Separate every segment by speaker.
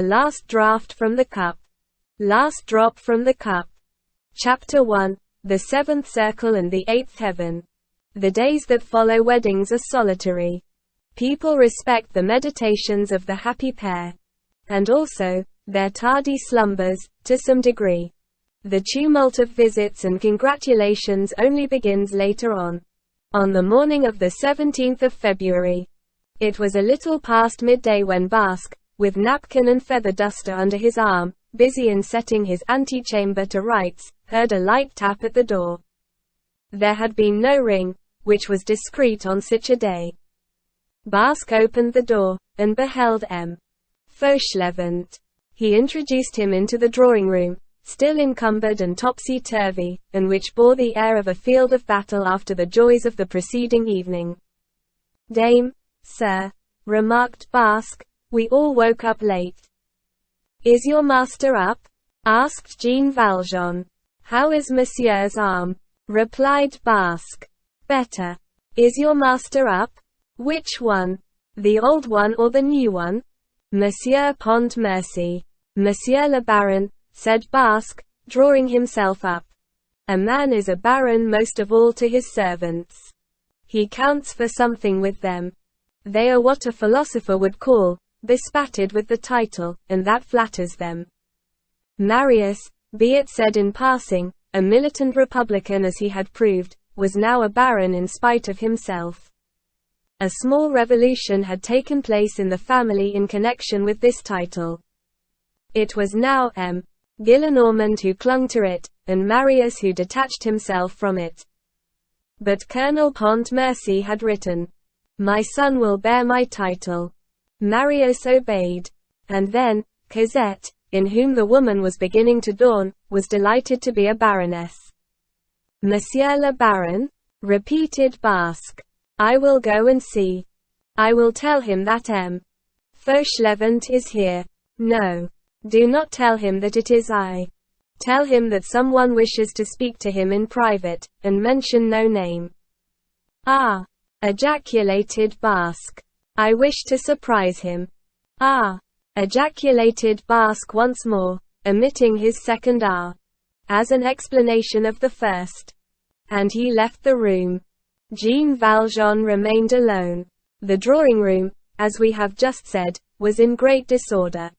Speaker 1: Last draught from the cup. Last drop from the cup. Chapter 1. The Seventh Circle and the Eighth Heaven. The days that follow weddings are solitary. People respect the meditations of the happy pair. And also, their tardy slumbers, to some degree. The tumult of visits and congratulations only begins later on. On the morning of the 17th of February. It was a little past midday when Basque, with napkin and feather duster under his arm, busy in setting his antechamber to rights, heard a light tap at the door. There had been no ring, which was discreet on such a day. Basque opened the door, and beheld M. Fauchelevent. He introduced him into the drawing-room, still encumbered and topsy-turvy, and which bore the air of a field of battle after the joys of the preceding evening. "Dame, sir," remarked Basque, "we all woke up late." "Is your master up?" asked Jean Valjean. "How is Monsieur's arm?" replied Basque. "Better. Is your master up?" "Which one? The old one or the new one?" "Monsieur Pontmercy." "Monsieur le Baron," said Basque, drawing himself up. "A man is a baron most of all to his servants. He counts for something with them. They are what a philosopher would call bespattered with the title, and that flatters them." Marius, be it said in passing, a militant republican as he had proved, was now a baron in spite of himself. A small revolution had taken place in the family in connection with this title. It was now M. Gillenormand who clung to it, and Marius who detached himself from it. But Colonel Pontmercy had written, "My son will bear my title." Marius obeyed. And then, Cosette, in whom the woman was beginning to dawn, was delighted to be a baroness. "Monsieur le Baron?" repeated Basque. "I will go and see. I will tell him that M. Fauchelevent is here." "No. Do not tell him that it is I. Tell him that someone wishes to speak to him in private, and mention no name." "Ah!" ejaculated Basque. "I wish to surprise him." "Ah!" ejaculated Basque once more, omitting his second "ah" as an explanation of the first. And he left the room. Jean Valjean remained alone. The drawing-room, as we have just said, was in great disorder.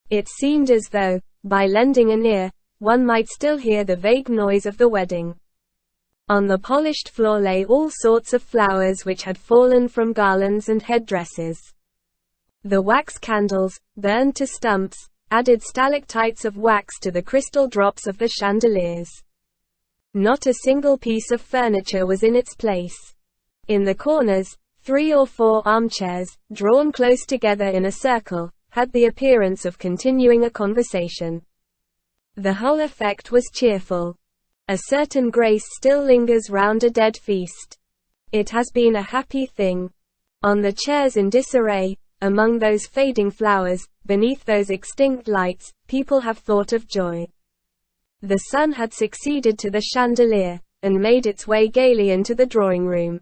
Speaker 1: It seemed as though, by lending an ear, one might still hear the vague noise of the wedding. On the polished floor lay all sorts of flowers which had fallen from garlands and headdresses. The wax candles, burned to stumps, added stalactites of wax to the crystal drops of the chandeliers. Not a single piece of furniture was in its place. In the corners, 3 or 4 armchairs, drawn close together in a circle, had the appearance of continuing a conversation. The whole effect was cheerful. A certain grace still lingers round a dead feast. It has been a happy thing. On the chairs in disarray, among those fading flowers, beneath those extinct lights, people have thought of joy. The sun had succeeded to the chandelier, and made its way gaily into the drawing-room.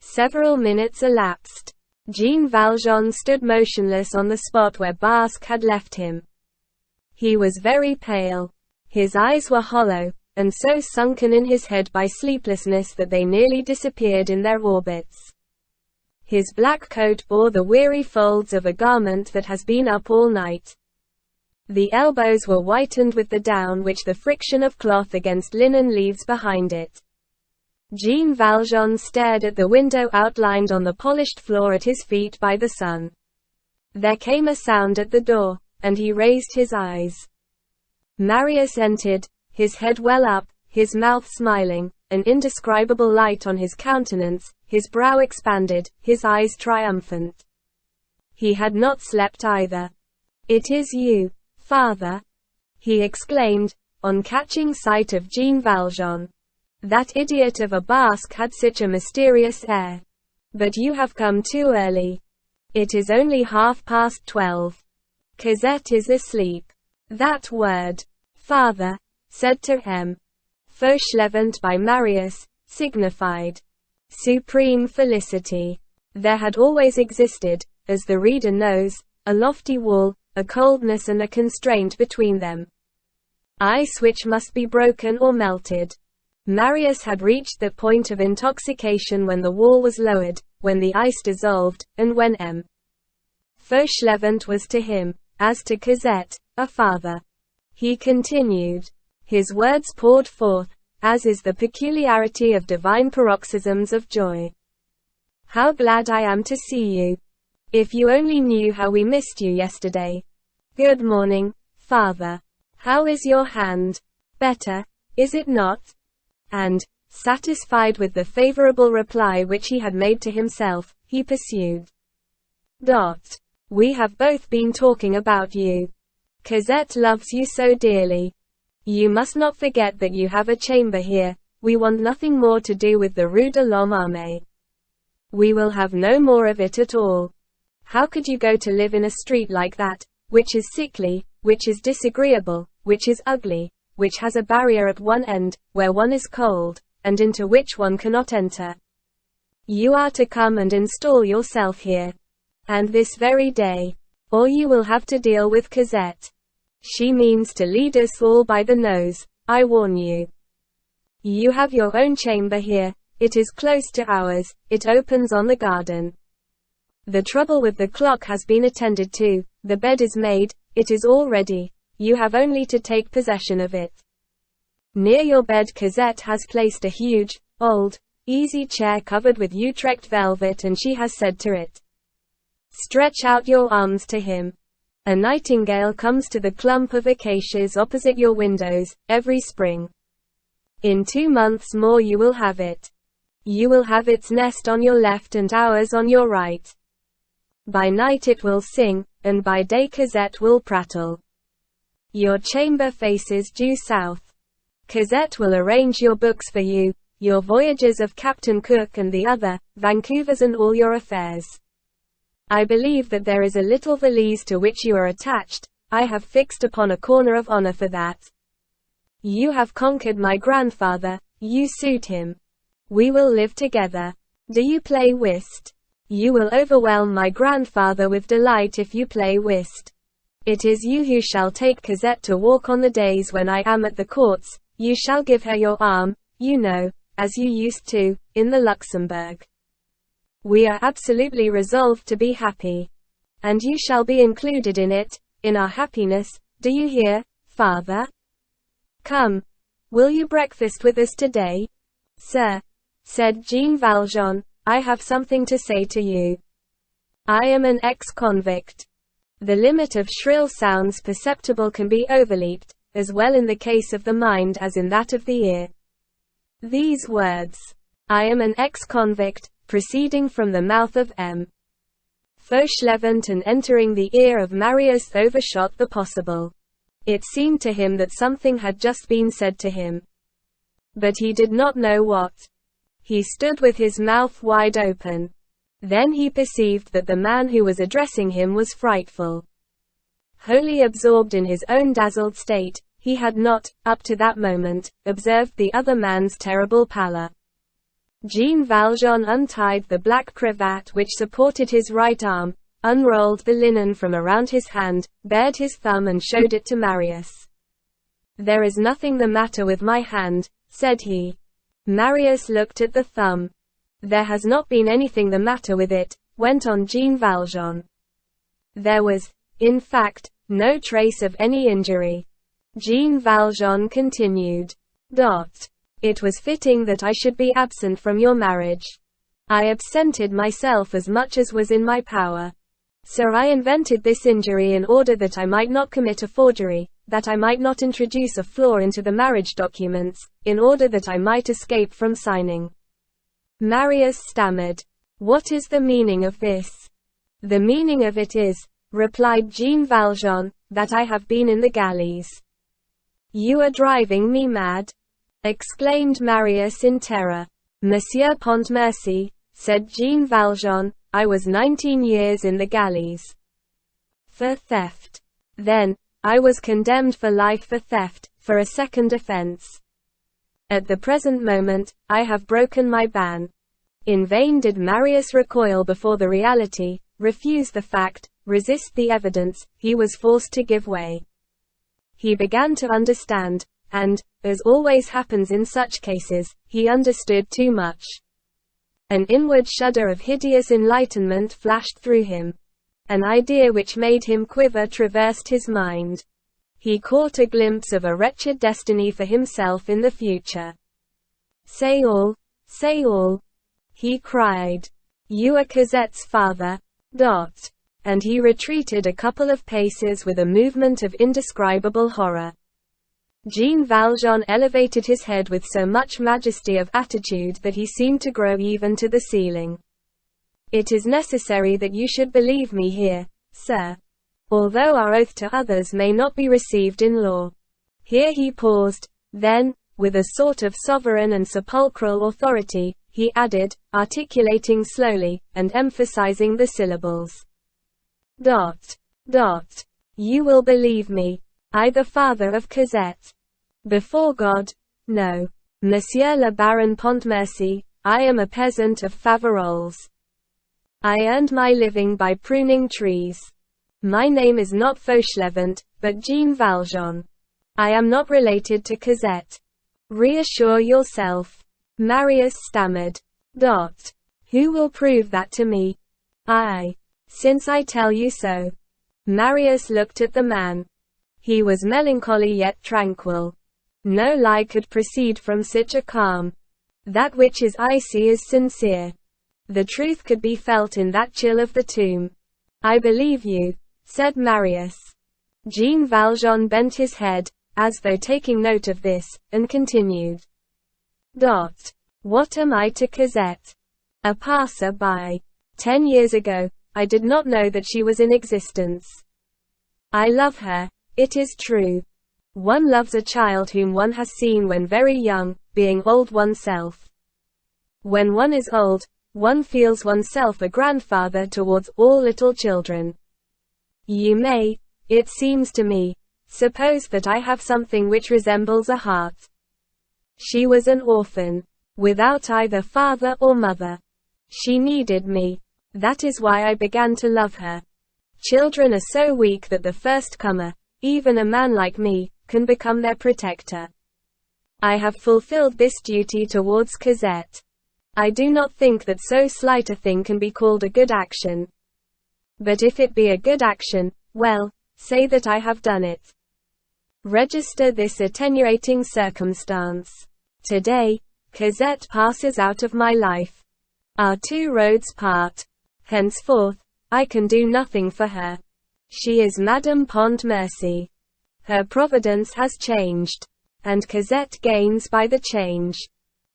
Speaker 1: Several minutes elapsed. Jean Valjean stood motionless on the spot where Basque had left him. He was very pale. His eyes were hollow, and so sunken in his head by sleeplessness that they nearly disappeared in their orbits. His black coat bore the weary folds of a garment that has been up all night. The elbows were whitened with the down which the friction of cloth against linen leaves behind it. Jean Valjean stared at the window outlined on the polished floor at his feet by the sun. There came a sound at the door, and he raised his eyes. Marius entered, his head well up, his mouth smiling, an indescribable light on his countenance, his brow expanded, his eyes triumphant. He had not slept either. "It is you, father," he exclaimed, on catching sight of Jean Valjean. That idiot of a Basque had such a mysterious air. "But you have come too early. It is only 12:30. Cosette is asleep." That word, father, said to M. Fauchelevent by Marius, signified supreme felicity. There had always existed, as the reader knows, a lofty wall, a coldness and a constraint between them. Ice which must be broken or melted. Marius had reached the point of intoxication when the wall was lowered, when the ice dissolved, and when M. Fauchelevent was to him, as to Cosette, a father. He continued. His words poured forth, as is the peculiarity of divine paroxysms of joy. How glad I am to see you. If you only knew how we missed you yesterday. Good morning, father. How is your hand? Better, is it not? And, satisfied with the favorable reply which he had made to himself, he pursued. We have both been talking about you. Cosette loves you so dearly. You must not forget that you have a chamber here. We want nothing more to do with the Rue de l'Homme Armé. We will have no more of it at all. How could you go to live in a street like that, which is sickly, which is disagreeable, which is ugly, which has a barrier at one end, where one is cold, and into which one cannot enter? You are to come and install yourself here. And this very day. Or you will have to deal with Cosette. She means to lead us all by the nose, I warn you. You have your own chamber here, it is close to ours, it opens on the garden. The trouble with the clock has been attended to, the bed is made, it is all ready, you have only to take possession of it. Near your bed Cosette has placed a huge, old, easy chair covered with Utrecht velvet, and she has said to it, stretch out your arms to him. A nightingale comes to the clump of acacias opposite your windows, every spring. In 2 months more you will have it. You will have its nest on your left and ours on your right. By night it will sing, and by day Cosette will prattle. Your chamber faces due south. Cosette will arrange your books for you, your voyages of Captain Cook and the other, Vancouver's, and all your affairs. I believe that there is a little valise to which you are attached. I have fixed upon a corner of honor for that. You have conquered my grandfather, you suit him. We will live together. Do you play whist? You will overwhelm my grandfather with delight if you play whist. It is you who shall take Cosette to walk on the days when I am at the courts. You shall give her your arm, you know, as you used to, in the Luxembourg. We are absolutely resolved to be happy. And you shall be included in it, in our happiness, do you hear, father? Come. Will you breakfast with us today? Sir, said Jean Valjean, I have something to say to you. I am an ex-convict. The limit of shrill sounds perceptible can be overleaped, as well in the case of the mind as in that of the ear. These words, I am an ex-convict, proceeding from the mouth of M. Fauchelevent and entering the ear of Marius overshot the possible. It seemed to him that something had just been said to him. But he did not know what. He stood with his mouth wide open. Then he perceived that the man who was addressing him was frightful. Wholly absorbed in his own dazzled state, he had not, up to that moment, observed the other man's terrible pallor. Jean Valjean untied the black cravat which supported his right arm, unrolled the linen from around his hand, bared his thumb and showed it to Marius. There is nothing the matter with my hand, said he. Marius looked at the thumb. There has not been anything the matter with it, went on Jean Valjean. There was, in fact, no trace of any injury. Jean Valjean continued. It was fitting that I should be absent from your marriage. I absented myself as much as was in my power. So I invented this injury in order that I might not commit a forgery, that I might not introduce a flaw into the marriage documents, in order that I might escape from signing. Marius stammered. What is the meaning of this? The meaning of it is, replied Jean Valjean, that I have been in the galleys. You are driving me mad, exclaimed Marius in terror. Monsieur Pontmercy, said Jean Valjean, I was 19 years in the galleys. For theft. Then, I was condemned for life for theft, for a second offense. At the present moment, I have broken my ban. In vain did Marius recoil before the reality, refuse the fact, resist the evidence, he was forced to give way. He began to understand, and, as always happens in such cases, he understood too much. An inward shudder of hideous enlightenment flashed through him. An idea which made him quiver traversed his mind. He caught a glimpse of a wretched destiny for himself in the future. Say all, he cried. You are Cosette's father. And he retreated a couple of paces with a movement of indescribable horror. Jean Valjean elevated his head with so much majesty of attitude that he seemed to grow even to the ceiling. It is necessary that you should believe me here, sir. Although our oath to others may not be received in law. Here he paused, then, with a sort of sovereign and sepulchral authority, he added, articulating slowly, and emphasizing the syllables. You will believe me. I the father of Cosette. Before God, no. Monsieur le Baron Pontmercy, I am a peasant of Faverolles. I earned my living by pruning trees. My name is not Fauchelevent, but Jean Valjean. I am not related to Cosette. Reassure yourself. Marius stammered. Who will prove that to me? I. Since I tell you so. Marius looked at the man. He was melancholy yet tranquil. No lie could proceed from such a calm. That which is icy is sincere. The truth could be felt in that chill of the tomb. I believe you, said Marius. Jean Valjean bent his head, as though taking note of this, and continued. What am I to Cosette? A passer-by. 10 years ago, I did not know that she was in existence. I love her, it is true. One loves a child whom one has seen when very young, being old oneself. When one is old, one feels oneself a grandfather towards all little children. You may, it seems to me, suppose that I have something which resembles a heart. She was an orphan, without either father or mother. She needed me. That is why I began to love her. Children are so weak that the first comer, even a man like me, can become their protector. I have fulfilled this duty towards Cosette. I do not think that so slight a thing can be called a good action. But if it be a good action, well, say that I have done it. Register this attenuating circumstance. Today, Cosette passes out of my life. Our two roads part. Henceforth, I can do nothing for her. She is Madame Pontmercy. Her providence has changed. And Cosette gains by the change.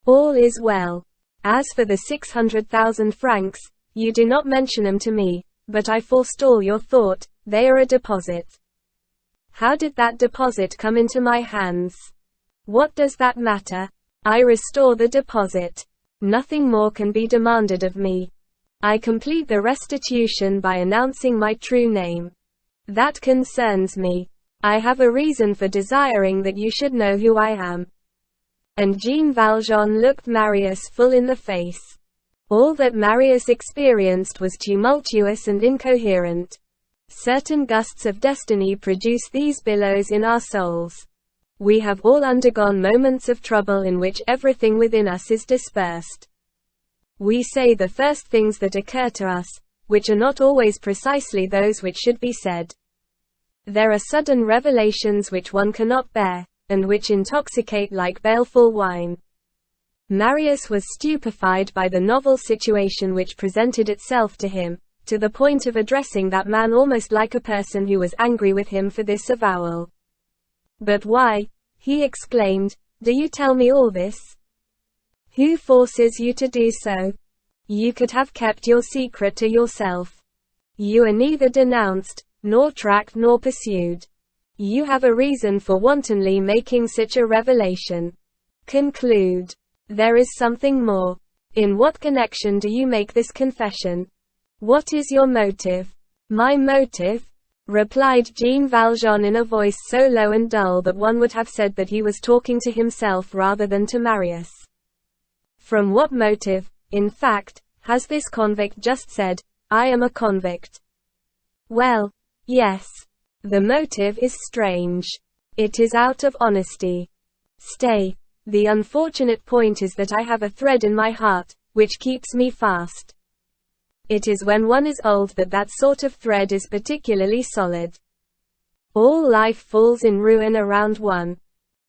Speaker 1: All is well. As for the 600,000 francs, you do not mention them to me, but I forestall your thought, they are a deposit. How did that deposit come into my hands? What does that matter? I restore the deposit. Nothing more can be demanded of me. I complete the restitution by announcing my true name. That concerns me. I have a reason for desiring that you should know who I am. And Jean Valjean looked Marius full in the face. All that Marius experienced was tumultuous and incoherent. Certain gusts of destiny produce these billows in our souls. We have all undergone moments of trouble in which everything within us is dispersed. We say the first things that occur to us, which are not always precisely those which should be said. There are sudden revelations which one cannot bear, and which intoxicate like baleful wine. Marius was stupefied by the novel situation which presented itself to him, to the point of addressing that man almost like a person who was angry with him for this avowal. But why, he exclaimed, do you tell me all this? Who forces you to do so? You could have kept your secret to yourself. You are neither denounced, nor tracked nor pursued. You have a reason for wantonly making such a revelation. Conclude. There is something more. In what connection do you make this confession? What is your motive? My motive? Replied Jean Valjean in a voice so low and dull that one would have said that he was talking to himself rather than to Marius. From what motive, in fact, has this convict just said, I am a convict? Well, yes. The motive is strange. It is out of honesty. Stay. The unfortunate point is that I have a thread in my heart, which keeps me fast. It is when one is old that that sort of thread is particularly solid. All life falls in ruin around one.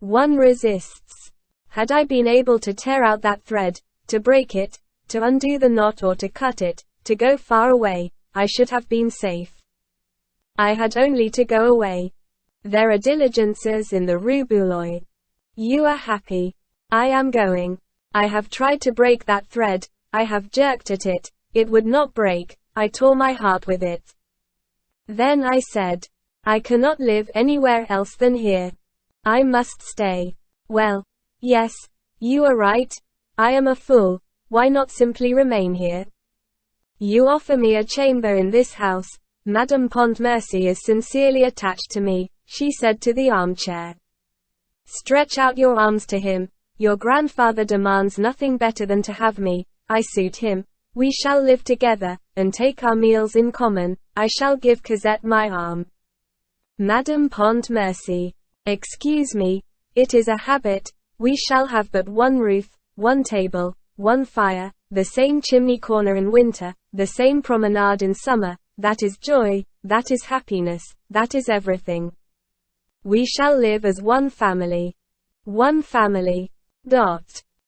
Speaker 1: One resists. Had I been able to tear out that thread, to break it, to undo the knot or to cut it, to go far away, I should have been safe. I had only to go away. There are diligences in the Rue Boulogne. You are happy. I am going. I have tried to break that thread, I have jerked at it, it would not break, I tore my heart with it. Then I said, I cannot live anywhere else than here. I must stay. Well, yes, you are right. I am a fool. Why not simply remain here? You offer me a chamber in this house. Madame Pontmercy is sincerely attached to me, she said to the armchair. Stretch out your arms to him. Your grandfather demands nothing better than to have me. I suit him. We shall live together, and take our meals in common. I shall give Cosette my arm. Madame Pontmercy. Excuse me. It is a habit. We shall have but one roof, one table, one fire, the same chimney corner in winter, the same promenade in summer. That is joy, that is happiness, that is everything. We shall live as one family. One family.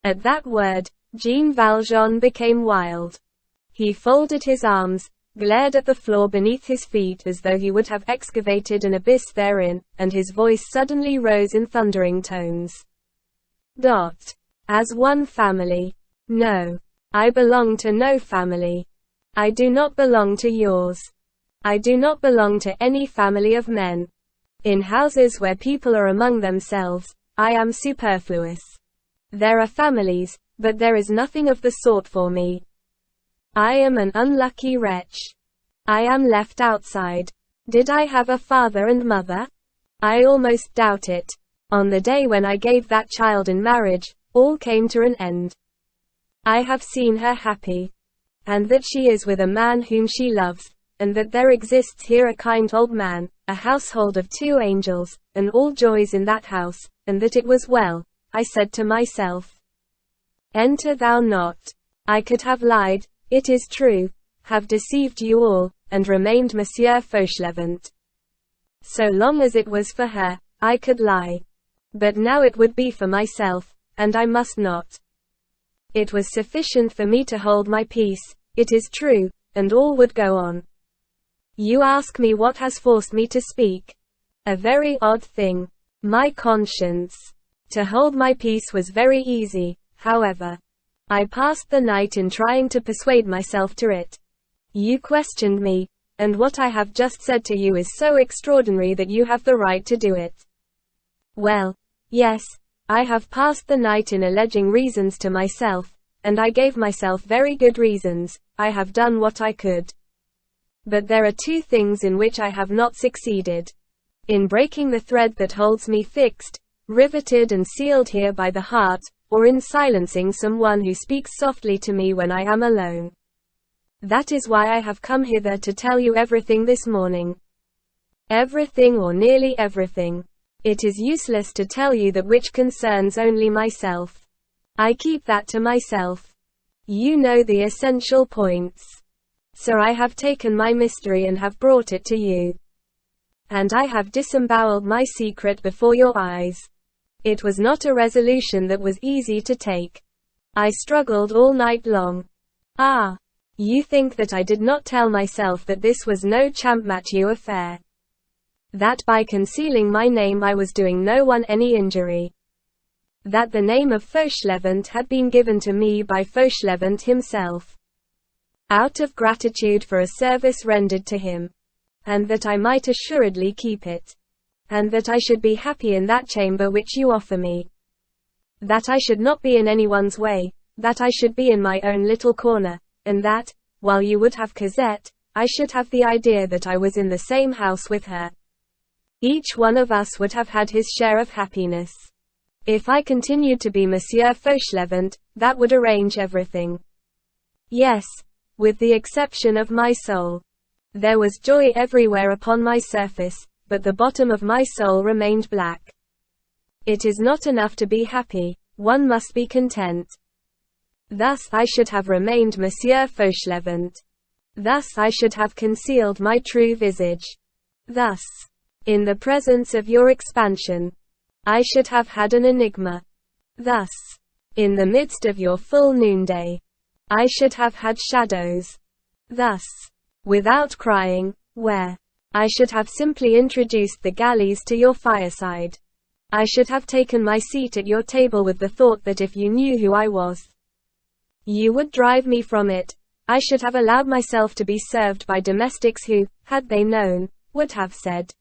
Speaker 1: At that word, Jean Valjean became wild. He folded his arms, glared at the floor beneath his feet as though he would have excavated an abyss therein, and his voice suddenly rose in thundering tones. As one family. No. I belong to no family. I do not belong to yours. I do not belong to any family of men. In houses where people are among themselves, I am superfluous. There are families, but there is nothing of the sort for me. I am an unlucky wretch. I am left outside. Did I have a father and mother? I almost doubt it. On the day when I gave that child in marriage, all came to an end. I have seen her happy. And that she is with a man whom she loves, and that there exists here a kind old man, a household of 2 angels, and all joys in that house, and that it was well, I said to myself. Enter thou not. I could have lied, it is true, have deceived you all, and remained Monsieur Fauchelevent. So long as it was for her, I could lie. But now it would be for myself, and I must not. It was sufficient for me to hold my peace, it is true, and all would go on. You ask me what has forced me to speak. A very odd thing. My conscience. To hold my peace was very easy, however. I passed the night in trying to persuade myself to it. You questioned me, and what I have just said to you is so extraordinary that you have the right to do it. Well, yes, I have passed the night in alleging reasons to myself, and I gave myself very good reasons. I have done what I could. But there are 2 things in which I have not succeeded. In breaking the thread that holds me fixed, riveted and sealed here by the heart, or in silencing someone who speaks softly to me when I am alone. That is why I have come hither to tell you everything this morning. Everything or nearly everything. It is useless to tell you that which concerns only myself. I keep that to myself. You know the essential points. So I have taken my mystery and have brought it to you. And I have disemboweled my secret before your eyes. It was not a resolution that was easy to take. I struggled all night long. Ah! You think that I did not tell myself that this was no Champmathieu affair. That by concealing my name I was doing no one any injury. That the name of Fauchelevent had been given to me by Fauchelevent himself. Out of gratitude for a service rendered to him. And that I might assuredly keep it. And that I should be happy in that chamber which you offer me. That I should not be in anyone's way, that I should be in my own little corner, and that, while you would have Cosette, I should have the idea that I was in the same house with her. Each one of us would have had his share of happiness. If I continued to be Monsieur Fauchelevent, that would arrange everything. Yes, with the exception of my soul. There was joy everywhere upon my surface, but the bottom of my soul remained black. It is not enough to be happy, one must be content. Thus I should have remained Monsieur Fauchelevent. Thus I should have concealed my true visage. Thus, in the presence of your expansion, I should have had an enigma. Thus, in the midst of your full noonday, I should have had shadows. Thus, without crying, where I should have simply introduced the galleys to your fireside. I should have taken my seat at your table with the thought that if you knew who I was, you would drive me from it. I should have allowed myself to be served by domestics who, had they known, would have said,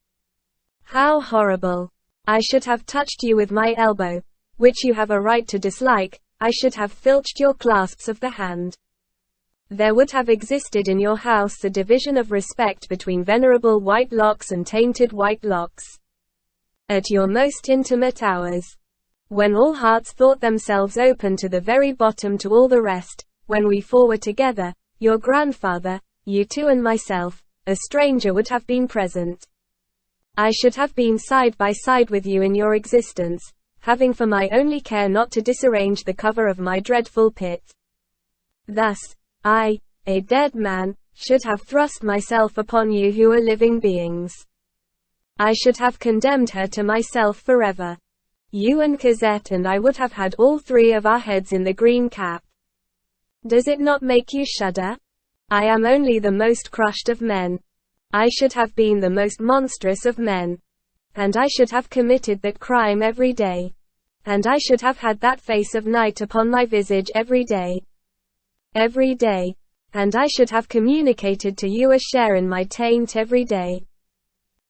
Speaker 1: "How horrible." I should have touched you with my elbow, which you have a right to dislike. I should have filched your clasps of the hand. There would have existed in your house a division of respect between venerable white locks and tainted white locks. At your most intimate hours, when all hearts thought themselves open to the very bottom to all the rest, when we four were together, your grandfather, you two and myself, a stranger would have been present. I should have been side by side with you in your existence, having for my only care not to disarrange the cover of my dreadful pit. Thus, I, a dead man, should have thrust myself upon you who are living beings. I should have condemned her to myself forever. You and Cosette and I would have had all three of our heads in the green cap. Does it not make you shudder? I am only the most crushed of men. I should have been the most monstrous of men. And I should have committed that crime every day. And I should have had that face of night upon my visage every day. Every day. And I should have communicated to you a share in my taint every day.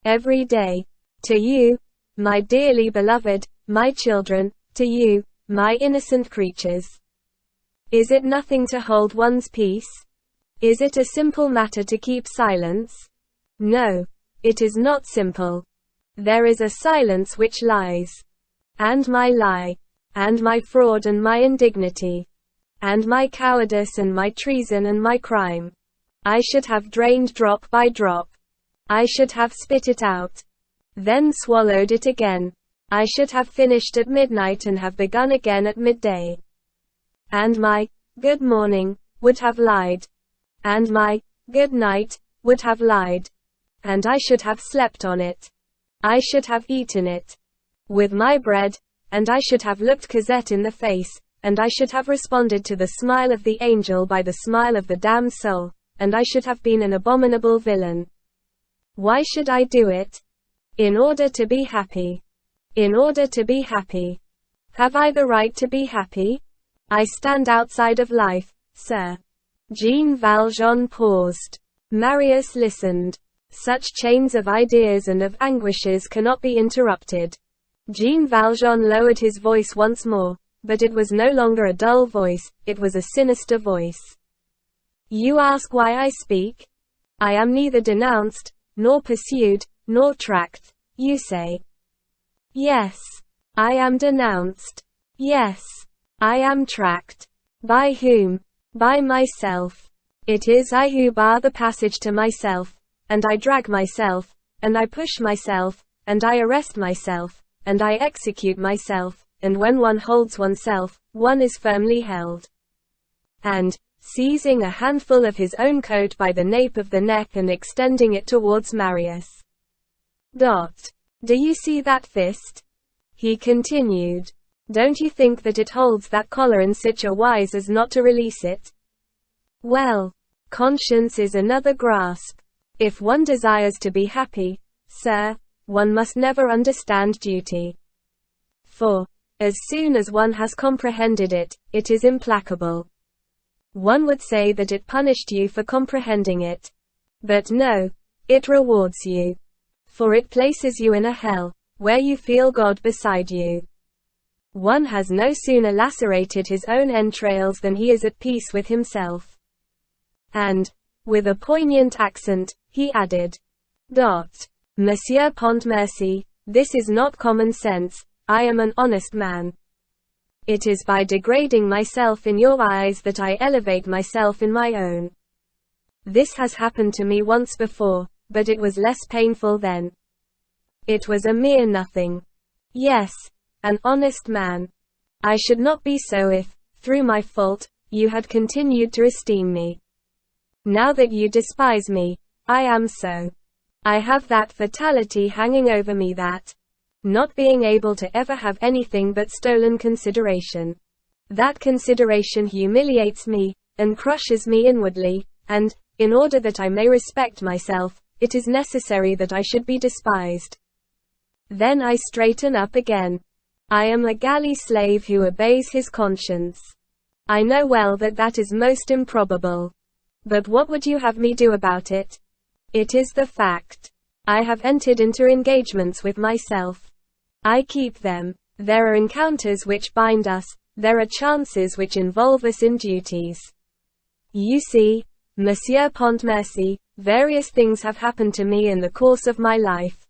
Speaker 1: Every day. To you, my dearly beloved, my children, to you, my innocent creatures. Is it nothing to hold one's peace? Is it a simple matter to keep silence? No, it is not simple. There is a silence which lies. And my lie, and my fraud and my indignity, and my cowardice and my treason and my crime, I should have drained drop by drop. I should have spit it out, then swallowed it again. I should have finished at midnight and have begun again at midday. And my good morning would have lied. And my good night would have lied. And I should have slept on it. I should have eaten it with my bread, and I should have looked Cosette in the face, and I should have responded to the smile of the angel by the smile of the damned soul, and I should have been an abominable villain. Why should I do it? In order to be happy. In order to be happy. Have I the right to be happy? I stand outside of life, sir. Jean Valjean paused. Marius listened. Such chains of ideas and of anguishes cannot be interrupted. Jean Valjean lowered his voice once more, but it was no longer a dull voice, it was a sinister voice. You ask why I speak? I am neither denounced, nor pursued, nor tracked, you say. Yes, I am denounced. Yes, I am tracked. By whom? By myself. It is I who bar the passage to myself, and I drag myself, and I push myself, and I arrest myself, and I execute myself, and when one holds oneself, one is firmly held. And, seizing a handful of his own coat by the nape of the neck and extending it towards Marius. Do you see that fist? He continued. Don't you think that it holds that collar in such a wise as not to release it? Well, conscience is another grasp. If one desires to be happy, sir, one must never understand duty. For, as soon as one has comprehended it, it is implacable. One would say that it punished you for comprehending it. But no, it rewards you. For it places you in a hell, where you feel God beside you. One has no sooner lacerated his own entrails than he is at peace with himself. And, with a poignant accent, he added, Monsieur Pontmercy, this is not common sense, I am an honest man. It is by degrading myself in your eyes that I elevate myself in my own. This has happened to me once before, but it was less painful then. It was a mere nothing. Yes, an honest man. I should not be so if, through my fault, you had continued to esteem me. Now that you despise me, I am so. I have that fatality hanging over me that, not being able to ever have anything but stolen consideration. That consideration humiliates me, and crushes me inwardly, and, in order that I may respect myself, it is necessary that I should be despised. Then I straighten up again. I am a galley slave who obeys his conscience. I know well that that is most improbable. But what would you have me do about it? It is the fact. I have entered into engagements with myself. I keep them. There are encounters which bind us, there are chances which involve us in duties. You see, Monsieur Pontmercy, various things have happened to me in the course of my life.